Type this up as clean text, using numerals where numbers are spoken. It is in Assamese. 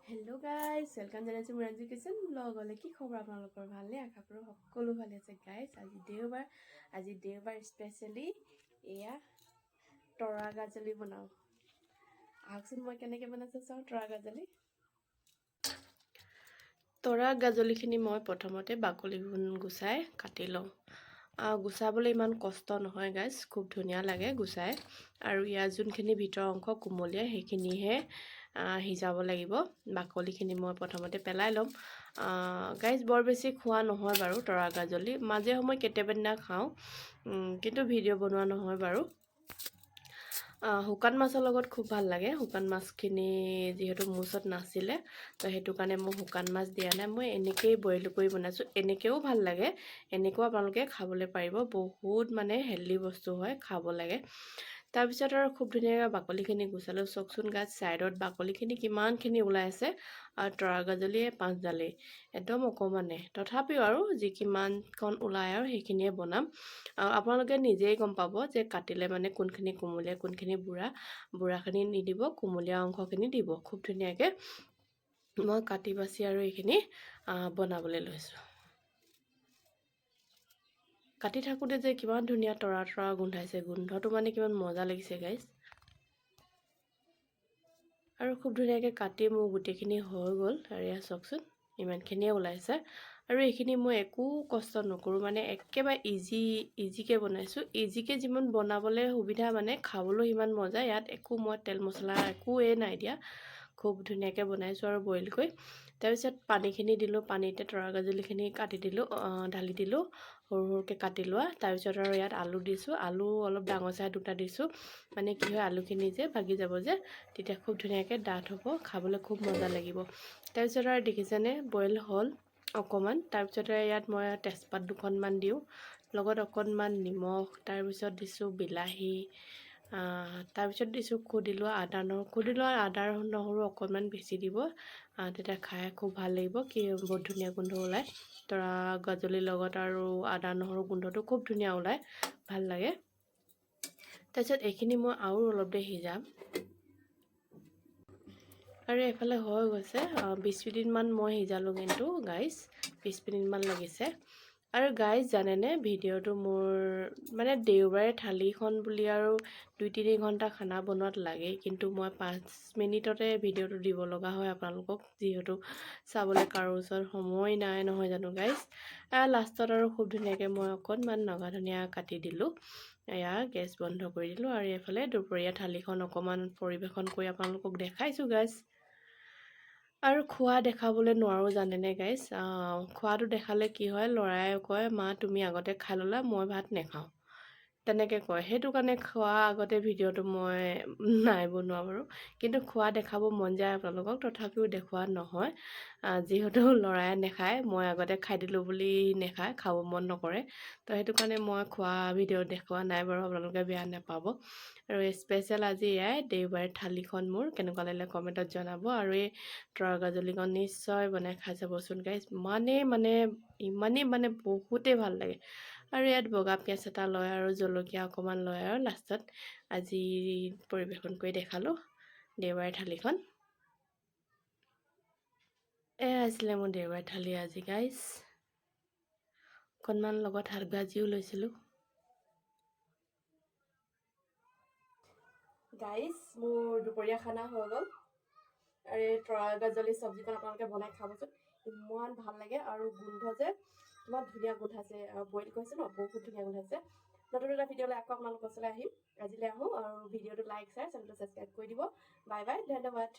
হেল্ল' গাইজ ৱেলকাম জনাইছোঁ মুৰাঞ্জু কিচেন ব্লগলৈ। কি খবৰ আপোনালোকৰ? ভালে? আশা কৰোঁ সকলো ভালে আছে। গাইজ আজি দেওবাৰ স্পেচিয়েলি এয়া তৰা গাজলি বনাওঁ। আহকচোন মই কেনেকৈ বনাইছোঁ চাওঁ। তৰা গাজলিখিনি মই প্ৰথমতে বাকলি গুচাই কাটি লওঁ। গুচাবলৈ ইমান কষ্ট নহয় গাইজ, খুব ধুনীয়া লাগে গুচাই। আৰু ইয়াৰ যোনখিনি ভিতৰৰ অংশ কোমলীয়া সেইখিনিহে সিজাব লাগিব। বাকলিখিনি মই প্ৰথমতে পেলাই ল'ম। গাইজ বৰ বেছি খোৱা নহয় বাৰু তৰা গাজলি, মাজে সময়ে কেতিয়াবা দিনা খাওঁ, কিন্তু ভিডিঅ' বনোৱা নহয় বাৰু। শুকান মাছৰ লগত খুব ভাল লাগে। শুকান মাছখিনি যিহেতু মোৰ ওচৰত নাছিলে, তো সেইটো কাৰণে মই শুকান মাছ দিয়া নাই, মই এনেকৈয়ে বইল কৰি বনাইছোঁ। এনেকৈও ভাল লাগে, এনেকৈও আপোনালোকে খাবলৈ পাৰিব। বহুত মানে হেল্ডি বস্তু হয়, খাব লাগে। তাৰপিছত আৰু খুব ধুনীয়াকৈ বাকলিখিনি গুচালোঁ। চাওকচোন গাইজ ছাইডত বাকলিখিনি কিমানখিনি ওলাই আছে। আৰু তৰা গাজলিয়ে 5ডালেই একদম অকণমানে, তথাপিও আৰু যি কিমানকণ ওলাই আৰু সেইখিনিয়ে বনাম। আপোনালোকে নিজেই গম পাব যে কাটিলে মানে কোনখিনি কোমলীয়া কোনখিনি বুঢ়াখিনি নিদিব, কোমলীয়া অংশখিনি দিব। খুব ধুনীয়াকৈ মই কাটি বাছি আৰু এইখিনি বনাবলৈ লৈছোঁ। কাটি থাকোঁতে যে কিমান ধুনীয়া তৰা গোন্ধাইছে, গোন্ধটো মানে কিমান মজা লাগিছে গাইজ। আৰু খুব ধুনীয়াকৈ কাটি মোৰ গোটেইখিনি হৈ গ'ল। আৰু এয়া চাওকচোন ইমানখিনিয়ে ওলাইছে। আৰু এইখিনি মই একো কষ্ট নকৰোঁ, মানে একেবাৰে ইজিকৈ বনাইছোঁ। ইজিকৈ যিমান বনাবলৈ সুবিধা মানে খাবলৈ সিমান মজা। ইয়াত একো মই তেল মছলা একোৱেই নাই দিয়া, খুব ধুনীয়াকৈ বনাইছোঁ আৰু বইল কৰি। তাৰপিছত পানীখিনি দিলোঁ, পানীতে তৰা গাজলিখিনি কাটি দিলোঁ, ঢালি দিলোঁ সৰু সৰুকৈ কাটি লোৱা। তাৰপিছত আৰু ইয়াত আলু দিছোঁ, আলু অলপ ডাঙৰ চাই 2টা দিছোঁ। মানে কি হয়, আলুখিনি যে ভাগি যাব যে, তেতিয়া খুব ধুনীয়াকৈ ডাঠ হ'ব, খাবলৈ খুব মজা লাগিব। তাৰপিছত আৰু দেখিছেনে বইল হ'ল অকণমান। তাৰপিছতে ইয়াত মই তেজপাত 2খনমান দিওঁ, লগত অকণমান নিমখ, তাৰপিছত দিছোঁ বিলাহী, তাৰপিছত দিছোঁ খুন্দি লোৱা আদা নহৰু অকণমান বেছি দিব, তেতিয়া খাই খুব ভাল লাগিব। বহুত ধুনীয়া গোন্ধ ওলায় তৰা গাজলিৰ লগত, আৰু আদা নহৰু গোন্ধটো খুব ধুনীয়া ওলায়, ভাল লাগে। তাৰপিছত এইখিনি মই আৰু অলপ দেৰি সিজাম। আৰু এইফালে হৈ গৈছে 20 মিনিটমান মই সিজালোঁ, কিন্তু গাইজ 20 মিনিটমান লাগিছে। আৰু গাইজ জানেনে, ভিডিঅ'টো মোৰ মানে দেওবাৰে থালিখন বুলি আৰু 2-3 ঘণ্টা খানা বনোৱাত লাগেই, কিন্তু মই 5 মিনিটতে ভিডিঅ'টো দিব লগা হয় আপোনালোকক, যিহেতু চাবলৈ কাৰো ওচৰত সময় নাই, নহয় জানো গাইজ। লাষ্টত আৰু খুব ধুনীয়াকৈ মই অকণমান নগা ধনিয়া কাটি দিলোঁ। এয়া গেছ বন্ধ কৰি দিলোঁ। আৰু এইফালে দুপৰীয়া থালিখন অকণমান পৰিৱেশন কৰি আপোনালোকক দেখাইছোঁ গাইজ। আৰু খোৱা দেখাবলৈ নোৱাৰোঁ জানেনে গাইজ। খোৱাটো দেখালে কি হয়, ল'ৰাই কয় মা তুমি আগতে খাই ল'লা, মই ভাত নাখাওঁ, তেনেকৈ কয়। সেইটো কাৰণে খোৱা আগতে ভিডিঅ'টো মই নাই বনোৱা বাৰু, কিন্তু খোৱা দেখাব মন যায় আপোনালোকক, তথাপিও দেখুওৱা নহয়। যিহেতু ল'ৰাই নাখায়, মই আগতে খাই দিলোঁ বুলি নাখায়, খাব মন নকৰে, তো সেইটো কাৰণে মই খোৱা ভিডিঅ' দেখুওৱা নাই বাৰু, আপোনালোকে বেয়া নাপাব। আৰু স্পেচিয়েল আজি এয়াই দেওবাৰে থালিখন মোৰ কেনেকুৱা লাগিলে কমেণ্টত জনাব। আৰু এই তৰা গাজলিখন নিশ্চয় বনাই খাই চাবচোন গাইজ, ইমানেই মানে বহুতেই ভাল লাগে। আৰু ইয়াত বগা পিঁয়াজ এটা লয় আৰু জলকীয়া অকণমান লয়, আৰু লাষ্টত আজি পৰিৱেশন কৰি দেখালোঁ দেওবাৰে থালিখন। এয়া আছিলে মোৰ দেওবাৰে থালি আজি গাইজ। অকণমান লগত শাক ভাজিও লৈছিলোঁ। গাইজ মোৰ দুপৰীয়া খানা হৈ গ'ল, আৰু এই তৰা গাজলি চব্জিখন আপোনালোকে বনাই খাবচোন, ইমান ভাল লাগে। আৰু গোন্ধ যে ইমান ধুনীয়া গোন্ধাইছে, বইল কৰিছে ন, বহুত ধুনীয়া গোন্ধাইছে। নতুন এটা ভিডিঅ'লৈ আকৌ আপোনালোকৰ ওচৰলৈ আহিম। আজিলৈ আহোঁ, আৰু ভিডিঅ'টো লাইক, শ্বেয়াৰ, চেনেলটো ছাবস্ক্ৰাইব কৰি দিব। বাই বাই, ধন্যবাদ।